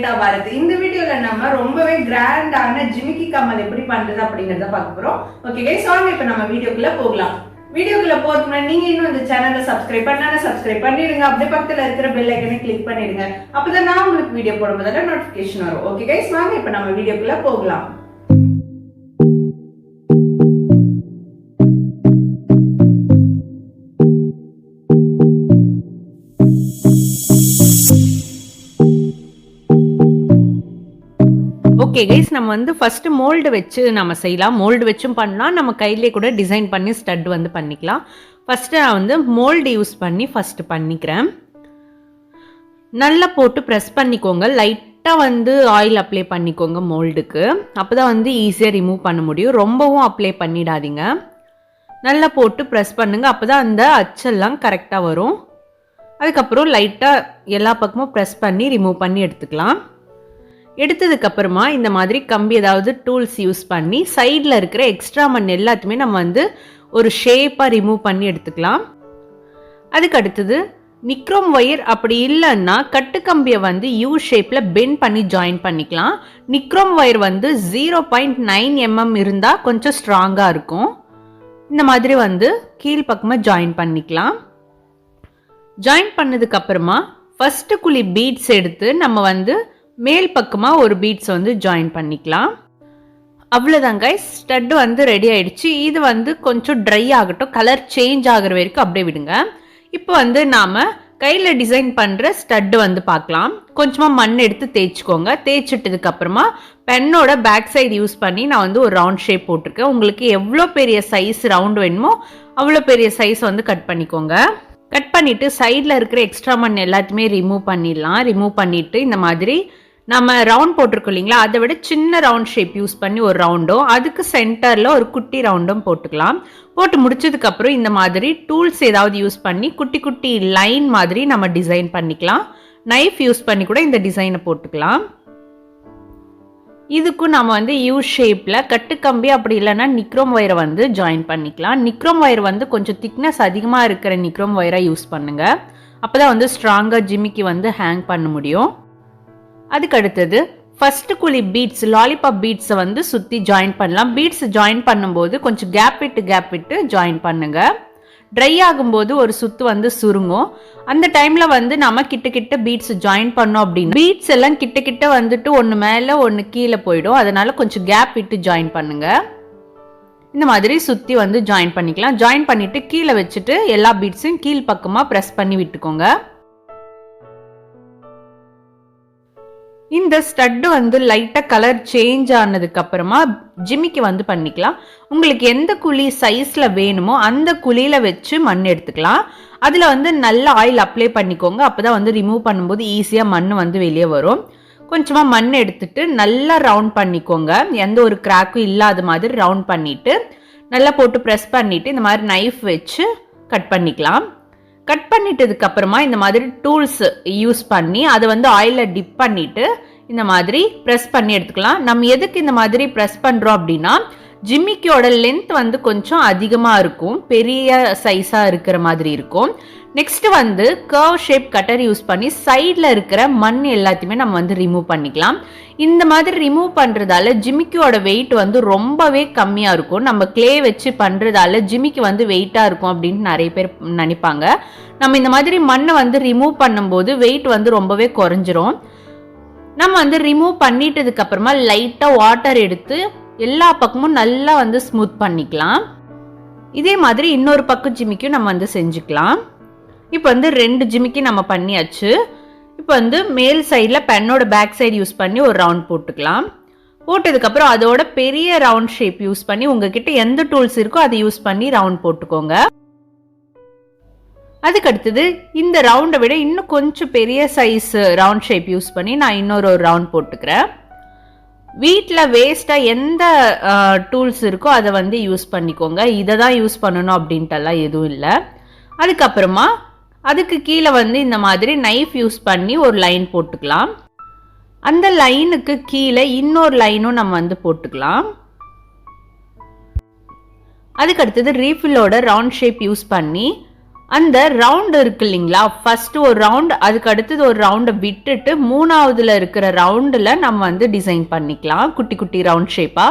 லைட்டா வருது. இந்த வீடியோல நம்ம ரொம்பவே கிராண்டான ஜிமிக்கி கம்மல் எப்படி பண்றது அப்படிங்கறத பார்க்க போறோம். ஓகே गाइस, வாங்க இப்ப நம்ம வீடியோக்குள்ள போகலாம். வீடியோக்குள்ள போறதுக்கு முன்னாடி நீங்க இன்னும் இந்த சேனலை சப்ஸ்கிரைப் பண்ணானே சப்ஸ்கிரைப் பண்ணிடுங்க. அப்படியே பக்கத்துல இருக்கிற பெல் ஐகானை கிளிக் பண்ணிடுங்க. அப்பதான் நான் உங்களுக்கு வீடியோ போடும்போது நோட்டிபிகேஷன் வரும். ஓகே गाइस, வாங்க இப்ப நம்ம வீடியோக்குள்ள போகலாம். ஓகே கைஸ், நம்ம வந்து ஃபர்ஸ்ட் மோல்டு வச்சு நம்ம செய்யலாம். மோல்டு வச்சும் பண்ணலாம், நம்ம கையிலே கூட டிசைன் பண்ணி ஸ்டட் வந்து பண்ணிக்கலாம். ஃபர்ஸ்ட் நான் வந்து மோல்டு யூஸ் பண்ணி ஃபர்ஸ்ட் பண்ணிக்கிறேன். நல்லா போட்டு ப்ரெஸ் பண்ணிக்கோங்க. லைட்டாக வந்து ஆயில் அப்ளை பண்ணிக்கோங்க மோல்டுக்கு. அப்போ தான் வந்து ஈஸியாக ரிமூவ் பண்ண முடியும். ரொம்பவும் அப்ளை பண்ணிடாதீங்க. நல்லா போட்டு ப்ரெஸ் பண்ணுங்க. அப்போ தான் அந்த அச்செல்லாம் கரெக்டாக வரும். அதுக்கப்புறம் லைட்டாக எல்லா பக்கமும் ப்ரெஸ் பண்ணி ரிமூவ் பண்ணி எடுத்துக்கலாம். எடுத்ததுக்கு அப்புறமா இந்த மாதிரி கம்பி ஏதாவது டூல்ஸ் யூஸ் பண்ணி சைடில் இருக்கிற எக்ஸ்ட்ரா மண் எல்லாத்தையுமே நம்ம வந்து ஒரு ஷேப்பாக ரிமூவ் பண்ணி எடுத்துக்கலாம். அதுக்கு அடுத்தது நிக்ரோம் ஒயர் அப்படி இல்லைன்னா கட்டு கம்பியை வந்து யூ ஷேப்பில் பெண்ட் பண்ணி ஜாயின் பண்ணிக்கலாம். நிக்ரோம் ஒயர் வந்து 0.9 mm இருந்தால் கொஞ்சம் ஸ்ட்ராங்காக இருக்கும். இந்த மாதிரி வந்து கீழ்ப்பக்கமாக ஜாயின் பண்ணிக்கலாம். ஜாயின் பண்ணதுக்கு அப்புறமா ஃபர்ஸ்ட் குழி பீட்ஸ் எடுத்து நம்ம வந்து மேல் பக்கமாக ஒரு பீட்ஸ் வந்து ஜாயின் பண்ணிக்கலாம். அவ்வளோதான் கைஸ், ஸ்டட் வந்து ரெடி ஆயிடுச்சு. இது வந்து கொஞ்சம் ட்ரை ஆகட்டும், கலர் சேஞ்ச் ஆகிற வரைக்கும் அப்படியே விடுங்க. இப்போ வந்து நாம் கையில் டிசைன் பண்ணுற ஸ்டட்டு வந்து பார்க்கலாம். கொஞ்சமாக மண் எடுத்து தேய்ச்சிக்கோங்க. தேய்ச்சிட்டதுக்கு அப்புறமா பென்னோட பேக் சைடு யூஸ் பண்ணி நான் வந்து ஒரு ரவுண்ட் ஷேப் போட்டிருக்கேன். உங்களுக்கு எவ்வளோ பெரிய சைஸ் ரவுண்ட் வேணுமோ அவ்வளோ பெரிய சைஸ் வந்து கட் பண்ணிக்கோங்க. கட் பண்ணிவிட்டு சைடில் இருக்கிற எக்ஸ்ட்ரா மண் எல்லாத்தையுமே ரிமூவ் பண்ணிடலாம். ரிமூவ் பண்ணிவிட்டு இந்த மாதிரி நம்ம ரவுண்ட் போட்டிருக்கோம் இல்லைங்களா, அதை விட சின்ன ரவுண்ட் ஷேப் யூஸ் பண்ணி ஒரு ரவுண்டும் அதுக்கு சென்டரில் ஒரு குட்டி ரவுண்டும் போட்டுக்கலாம். போட்டு முடிச்சதுக்கப்புறம் இந்த மாதிரி டூல்ஸ் ஏதாவது யூஸ் பண்ணி குட்டி குட்டி லைன் மாதிரி நம்ம டிசைன் பண்ணிக்கலாம். நைஃப் யூஸ் பண்ணி கூட இந்த டிசைனை போட்டுக்கலாம். இதுக்கும் நம்ம வந்து யூ ஷேப்பில் கட்டுக்கம்பி அப்படி இல்லைன்னா நிக்ரோம் ஒயரை வந்து ஜாயின் பண்ணிக்கலாம். நிக்ரோம் ஒயர் வந்து கொஞ்சம் திக்னஸ் அதிகமாக இருக்கிற நிக்ரோம் ஒயரை யூஸ் பண்ணுங்க. அப்போ தான் வந்து ஸ்ட்ராங்காக ஜிமிக்கி வந்து ஹேங் பண்ண முடியும். அதுக்கு அடுத்தது ஃபர்ஸ்ட் குழி பீட்ஸ் லாலிபாப் பீட்ஸை வந்து சுற்றி ஜாயின் பண்ணலாம். பீட்ஸ் ஜாயின் பண்ணும்போது கொஞ்சம் கேப் விட்டு ஜாயின் பண்ணுங்க. ட்ரை ஆகும்போது ஒரு சுத்து வந்து சுருங்கும். அந்த டைம்ல வந்து நம்ம கிட்ட பீட்ஸ் ஜாயின் பண்ணோம் அப்படின்னா பீட்ஸ் எல்லாம் கிட்ட வந்துட்டு ஒன்று மேலே ஒன்று கீழே போயிடும். அதனால கொஞ்சம் கேப் விட்டு ஜாயின் பண்ணுங்க. இந்த மாதிரி சுற்றி வந்து ஜாயின் பண்ணிக்கலாம். ஜாயின் பண்ணிட்டு கீழே வச்சுட்டு எல்லா பீட்ஸையும் கீழ் பக்கமாக ப்ரெஸ் பண்ணி விட்டுக்கோங்க. இந்த ஸ்டட்டு வந்து லைட்டாக கலர் சேஞ்ச் ஆனதுக்கு அப்புறமா ஜிமிக்கி வந்து பண்ணிக்கலாம். உங்களுக்கு எந்த குழி சைஸில் வேணுமோ அந்த குழியில் வச்சு மண் எடுத்துக்கலாம். அதில் வந்து நல்ல ஆயில் அப்ளை பண்ணிக்கோங்க. அப்போ தான் வந்து ரிமூவ் பண்ணும்போது ஈஸியாக மண் வந்து வெளியே வரும். கொஞ்சமாக மண் எடுத்துட்டு நல்லா ரவுண்ட் பண்ணிக்கோங்க. எந்த ஒரு கிராக்கும் இல்லாத மாதிரி ரவுண்ட் பண்ணிவிட்டு நல்லா போட்டு ப்ரெஸ் பண்ணிவிட்டு இந்த மாதிரி நைஃப் வச்சு கட் பண்ணிக்கலாம். கட் பண்ணிட்டதுக்கு அப்புறமா இந்த மாதிரி டூல்ஸ் யூஸ் பண்ணி அதை வந்து ஆயிலில் டிப் பண்ணிட்டு இந்த மாதிரி ப்ரெஸ் பண்ணி எடுத்துக்கலாம். நம்ம எதுக்கு இந்த மாதிரி ப்ரெஸ் பண்ணுறோம் அப்படின்னா ஜிமிக்கியோட லென்த் வந்து கொஞ்சம் அதிகமாக இருக்கும், பெரிய சைஸாக இருக்கிற மாதிரி இருக்கும். நெக்ஸ்ட் வந்து கர்வ் ஷேப் கட்டர் யூஸ் பண்ணி சைடில் இருக்கிற மண் எல்லாத்தையுமே நம்ம வந்து ரிமூவ் பண்ணிக்கலாம். இந்த மாதிரி ரிமூவ் பண்ணுறதால ஜிமிக்கியோட வெயிட் வந்து ரொம்பவே கம்மியாக இருக்கும். நம்ம கிளே வச்சு பண்ணுறதால ஜிமிக்கி வந்து வெயிட்டாக இருக்கும் அப்படின்னு நிறைய பேர் நினைப்பாங்க. நம்ம இந்த மாதிரி மண்ணை வந்து ரிமூவ் பண்ணும்போது வெயிட் வந்து ரொம்பவே குறைஞ்சிரும். நம்ம வந்து ரிமூவ் பண்ணிட்டதுக்கு அப்புறமா லைட்டாக வாட்டர் எடுத்து எல்லா பக்கமும் நல்லா வந்து ஸ்மூத் பண்ணிக்கலாம். இதே மாதிரி இன்னொரு பக்கம் ஜிமிக்கியும் நம்ம வந்து செஞ்சுக்கலாம். இப்போ வந்து 2 ஜிமிக்கி நம்ம பண்ணியாச்சு. இப்போ வந்து மேல் சைடில் பென்னோட பேக் சைடு யூஸ் பண்ணி ஒரு ரவுண்ட் போட்டுக்கலாம். போட்டதுக்கப்புறம் அதோட பெரிய ரவுண்ட் ஷேப் யூஸ் பண்ணி உங்ககிட்ட எந்த டூல்ஸ் இருக்கோ அதை யூஸ் பண்ணி ரவுண்ட் போட்டுக்கோங்க. அதுக்கு அடுத்தது இந்த ரவுண்டை விட இன்னும் கொஞ்சம் பெரிய சைஸ் ரவுண்ட் ஷேப் யூஸ் பண்ணி நான் இன்னொரு ரவுண்ட் போட்டுக்கிறேன். வீட்டில் வேஸ்ட்டாக எந்த டூல்ஸ் இருக்கோ அதை வந்து யூஸ் பண்ணிக்கோங்க. இதை தான் யூஸ் பண்ணணும் அப்படின்ட்டுலாம் எதுவும் இல்லை. அதுக்கப்புறமா அதுக்கு கீழே வந்து இந்த மாதிரி நைஃப் யூஸ் பண்ணி ஒரு லைன் போட்டுக்கலாம். அந்த லைனுக்கு கீழே இன்னொரு லைனும் நம்ம வந்து போட்டுக்கலாம். அதுக்கு அடுத்தது ரீஃபில்லோட ரவுண்ட் ஷேப் யூஸ் பண்ணி அந்த ரவுண்ட் இருக்கு இல்லைங்களா, ஃபர்ஸ்ட் ஒரு ரவுண்ட், அதுக்கு அடுத்தது ஒரு ரவுண்டை விட்டுட்டு மூணாவதுல இருக்கிற ரவுண்டில் நம்ம வந்து டிசைன் பண்ணிக்கலாம் குட்டி குட்டி ரவுண்ட் ஷேப்பா.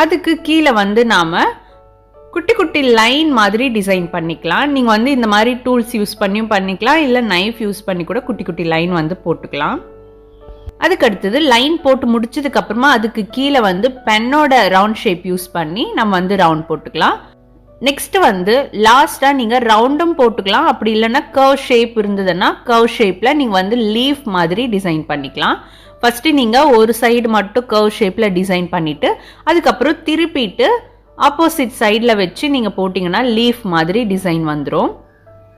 அதுக்கு கீழே வந்து நாம குட்டி குட்டி லைன் மாதிரி டிசைன் பண்ணிக்கலாம். நீங்கள் வந்து இந்த மாதிரி டூல்ஸ் யூஸ் பண்ணியும் பண்ணிக்கலாம், இல்லை நைஃப் யூஸ் பண்ணி கூட குட்டி குட்டி லைன் வந்து போட்டுக்கலாம். அதுக்கு அடுத்தது லைன் போட்டு முடிச்சதுக்கு அப்புறமா அதுக்கு கீழே வந்து பென்னோட ரவுண்ட் ஷேப் யூஸ் பண்ணி நம்ம வந்து ரவுண்ட் போட்டுக்கலாம். நெக்ஸ்ட் வந்து லாஸ்டா நீங்க ரவுண்டும் போட்டுக்கலாம், அப்படி இல்லைன்னா கர்வ் ஷேப் இருந்ததுன்னா கர்வ் ஷேப்ல நீங்க வந்து லீஃப் மாதிரி டிசைன் பண்ணிக்கலாம். ஃபர்ஸ்ட் நீங்க ஒரு சைடு மட்டும் கர்வ் ஷேப்ல டிசைன் பண்ணிட்டு அதுக்கப்புறம் திருப்பிட்டு ஆப்போசிட் சைடில் வச்சு நீங்க போட்டிங்கன்னா லீஃப் மாதிரி டிசைன் வந்துடும்.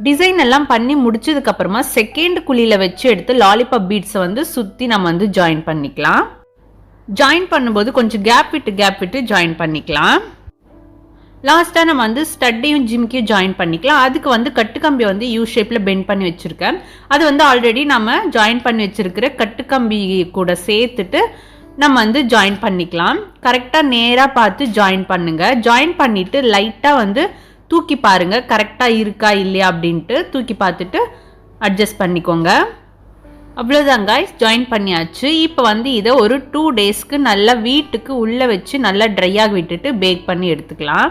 டிசைன் எல்லாம் பண்ணி முடிச்சதுக்கு அப்புறமா செகண்ட் குழியில வச்சு எடுத்து லாலிபாப் பீட்ஸை வந்து சுற்றி நம்ம வந்து ஜாயின் பண்ணிக்கலாம். ஜாயின் பண்ணும்போது கொஞ்சம் கேப் விட்டு ஜாயின் பண்ணிக்கலாம். லாஸ்ட்டாக நம்ம வந்து ஸ்டட்டையும் ஜிமிக்கியும் ஜாயின் பண்ணிக்கலாம். அதுக்கு வந்து கட்டுக்கம்பி வந்து யூ ஷேப்பில் பெண்ட் பண்ணி வச்சுருக்கேன். அது வந்து ஆல்ரெடி நம்ம ஜாயின் பண்ணி வச்சுருக்கிற கட்டுக்கம்பி கூட சேர்த்துட்டு நம்ம வந்து ஜாயின் பண்ணிக்கலாம். கரெக்டாக நேராக பார்த்து ஜாயின் பண்ணுங்கள். ஜாயின் பண்ணிவிட்டு லைட்டாக வந்து தூக்கி பாருங்கள் கரெக்டாக இருக்கா இல்லையா அப்படின்ட்டு தூக்கி பார்த்துட்டு அட்ஜஸ்ட் பண்ணிக்கோங்க. அவ்வளோதான் காய்ஸ், ஜாயின் பண்ணியாச்சு. இப்போ வந்து இதை ஒரு 2 டேஸ்க்கு நல்லா வீட்டுக்கு உள்ளே வச்சு நல்லா ட்ரையாக விட்டுட்டு பேக் பண்ணி எடுத்துக்கலாம்.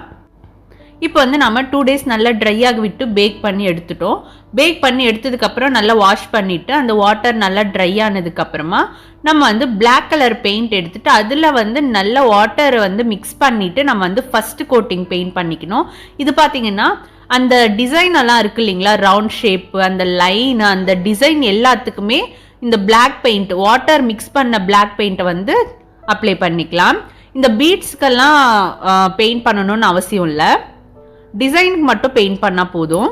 இப்போ வந்து நம்ம 2 டேஸ் நல்லா ட்ரையாக விட்டு பேக் பண்ணி எடுத்துட்டோம். பேக் பண்ணி எடுத்ததுக்கப்புறம் நல்லா வாஷ் பண்ணிவிட்டு அந்த வாட்டர் நல்லா ட்ரை ஆனதுக்கப்புறமா நம்ம வந்து பிளாக் கலர் பெயிண்ட் எடுத்துகிட்டு அதில் வந்து நல்ல வாட்டரை வந்து மிக்ஸ் பண்ணிவிட்டு நம்ம வந்து ஃபஸ்ட்டு கோட்டிங் பெயிண்ட் பண்ணிக்கணும். இது பார்த்திங்கன்னா அந்த டிசைன் எல்லாம் இருக்கு இல்லைங்களா, ரவுண்ட் ஷேப்பு, அந்த லைன், அந்த டிசைன் எல்லாத்துக்குமே இந்த பிளாக் பெயிண்ட், வாட்டர் மிக்ஸ் பண்ண பிளாக் பெயிண்ட்டை வந்து அப்ளை பண்ணிக்கலாம். இந்த பீட்ஸ்க்கெல்லாம் பெயிண்ட் பண்ணணும்னு அவசியம் இல்லை, டிசைனுக்கு மட்டும் பெயிண்ட் பண்ணால் போதும்.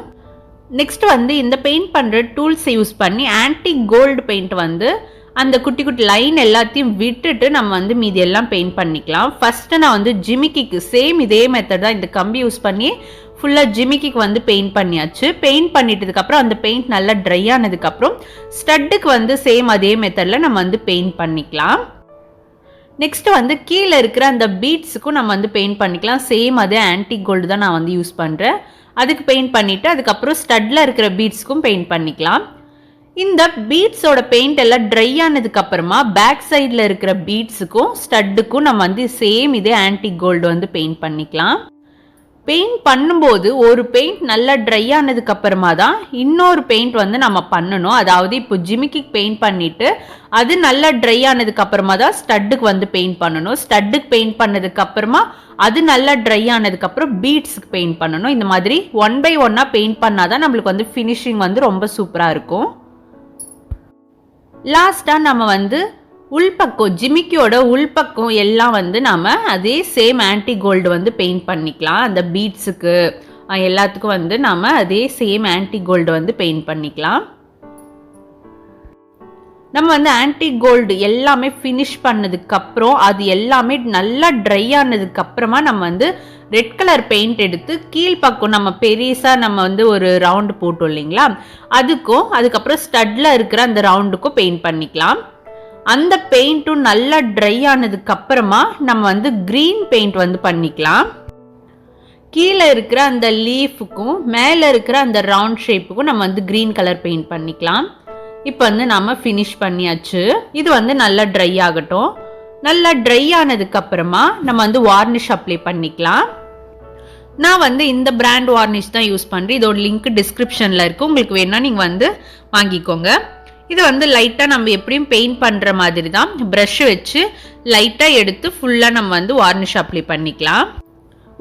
நெக்ஸ்ட் வந்து இந்த பெயிண்ட் பண்ணுற டூல்ஸை யூஸ் பண்ணி ஆன்டிக் கோல்டு பெயிண்ட் வந்து அந்த குட்டி குட்டி லைன் எல்லாத்தையும் விட்டுட்டு நம்ம வந்து மீதி எல்லாம் பெயிண்ட் பண்ணிக்கலாம். ஃபஸ்ட்டு நான் வந்து ஜிமிக்கிக்கு சேம் இதே மெத்தட் தான், இந்த கம்பி யூஸ் பண்ணி ஃபுல்லாக ஜிமிக்கிக்கு வந்து பெயிண்ட் பண்ணியாச்சு. பெயிண்ட் பண்ணிட்டதுக்கப்புறம் அந்த பெயிண்ட் நல்லா ட்ரை ஆனதுக்கப்புறம் ஸ்டட்டுக்கு வந்து சேம் அதே மெத்தடில் நம்ம வந்து பெயிண்ட் பண்ணிக்கலாம். நெக்ஸ்ட் வந்து கீழே இருக்கிற அந்த பீட்ஸுக்கும் நம்ம வந்து பெயிண்ட் பண்ணிக்கலாம். சேம் அதே ஆன்டிக் கோல்டு தான் நான் வந்து யூஸ் பண்ணுறேன். அதுக்கு பெயிண்ட் பண்ணிவிட்டு அதுக்கப்புறம் ஸ்டட்டில் இருக்கிற பீட்ஸுக்கும் பெயிண்ட் பண்ணிக்கலாம். இந்த பீட்ஸோட பெயிண்ட் எல்லாம் ட்ரை ஆனதுக்கப்புறமா பேக் சைடில் இருக்கிற பீட்ஸுக்கும் ஸ்டட்டுக்கும் நம்ம வந்து சேம் இதே ஆன்டிக் கோல்டு வந்து பெயிண்ட் பண்ணிக்கலாம். பெயிண்ட் பண்ணும்போது ஒரு பெயிண்ட் நல்லா ட்ரை ஆனதுக்கு அப்புறமா தான் இன்னொரு பெயிண்ட் வந்து நம்ம பண்ணணும். அதாவது இப்போ ஜிமிக்கிக்கு பெயிண்ட் பண்ணிட்டு அது நல்லா ட்ரை ஆனதுக்கு அப்புறமா தான் ஸ்டட்டுக்கு வந்து பெயிண்ட் பண்ணணும். ஸ்டட்டுக்கு பெயிண்ட் பண்ணதுக்கு அப்புறமா அது நல்லா ட்ரை ஆனதுக்கு அப்புறம் பீட்ஸுக்கு பெயிண்ட் பண்ணணும். இந்த மாதிரி 1 by 1 பெயிண்ட் பண்ணாதான் நம்மளுக்கு வந்து ஃபினிஷிங் வந்து ரொம்ப சூப்பராக இருக்கும். லாஸ்ட்டாக நம்ம வந்து உள்பக்கம் ஜிமிக்கியோட உள்பக்கம் எல்லாம் வந்து நம்ம அதே சேம் ஆன்டிக் கோல்டு வந்து பெயிண்ட் பண்ணிக்கலாம். அந்த பீட்ஸுக்கு எல்லாத்துக்கும் வந்து நம்ம அதே சேம் ஆன்டிக் கோல்டு வந்து பெயிண்ட் பண்ணிக்கலாம். நம்ம வந்து ஆன்டிக் கோல்டு எல்லாமே ஃபினிஷ் பண்ணதுக்கப்புறம் அது எல்லாமே நல்லா ட்ரை ஆனதுக்கப்புறமா நம்ம வந்து ரெட் கலர் பெயிண்ட் எடுத்து கீழ்ப்பக்கம் நம்ம பெருசாக நம்ம வந்து ஒரு ரவுண்டு போட்டோம் இல்லைங்களா, அதுக்கும் அதுக்கப்புறம் ஸ்டட்டில் இருக்கிற அந்த ரவுண்டுக்கும் பெயிண்ட் பண்ணிக்கலாம். அந்த பெயிண்ட்டும் நல்லா ட்ரை ஆனதுக்கு அப்புறமா நம்ம வந்து கிரீன் பெயிண்ட் வந்து பண்ணிக்கலாம். கீழே இருக்கிற அந்த லீஃபுக்கும் மேலே இருக்கிற அந்த ரவுண்ட் ஷேப்புக்கும் நம்ம வந்து கிரீன் கலர் பெயிண்ட் பண்ணிக்கலாம். இப்போ வந்து நம்ம ஃபினிஷ் பண்ணியாச்சு. இது வந்து நல்லா ட்ரை ஆகட்டும். நல்லா ட்ரை ஆனதுக்கு அப்புறமா நம்ம வந்து வார்னிஷ் அப்ளை பண்ணிக்கலாம். நான் வந்து இந்த பிராண்ட் வார்னிஷ் தான் யூஸ் பண்ணுறேன். இதோட லிங்க் டிஸ்கிரிப்ஷனில் இருக்குது, உங்களுக்கு வேணா நீங்கள் வந்து வாங்கிக்கோங்க. இது வந்து லைட்டாக நம்ம எப்படியும் பெயிண்ட் பண்ணுற மாதிரி தான் ப்ரஷ் வச்சு லைட்டாக எடுத்து ஃபுல்லாக நம்ம வந்து வார்னிஷ் அப்ளை பண்ணிக்கலாம்.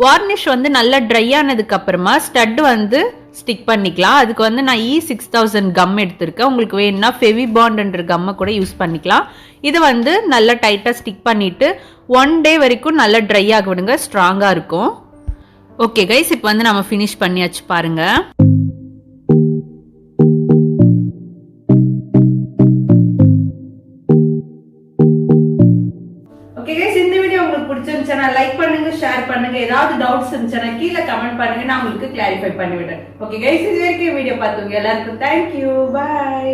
வார்னிஷ் வந்து நல்லா ட்ரை ஆனதுக்கு அப்புறமா ஸ்டட் வந்து ஸ்டிக் பண்ணிக்கலாம். அதுக்கு வந்து நான் E6000 கம் எடுத்திருக்கேன். உங்களுக்கு வேணும்னா ஃபெவிபாண்ட்ன்ற கம்மை கூட யூஸ் பண்ணிக்கலாம். இதை வந்து நல்லா டைட்டாக ஸ்டிக் பண்ணிவிட்டு 1 டே வரைக்கும் நல்லா ட்ரை ஆக விடுங்க, ஸ்ட்ராங்காக இருக்கும். ஓகே கைஸ், இப்போ வந்து நம்ம ஃபினிஷ் பண்ணியாச்சு பாருங்கள். லைக் பண்ணுங்க, ஷேர் பண்ணுங்க. ஏதாவது டவுட்ஸ் இருந்துச்சுன்னா கீழே கமெண்ட் பண்ணுங்க, நான் உங்களுக்கு கிளாரிஃபை பண்ணி விடுறேன். ஓகே கைஸ், இது வரைக்கும் வீடியோ பார்த்தவங்க எல்லாருக்கும் தேங்க்யூ, பாய்.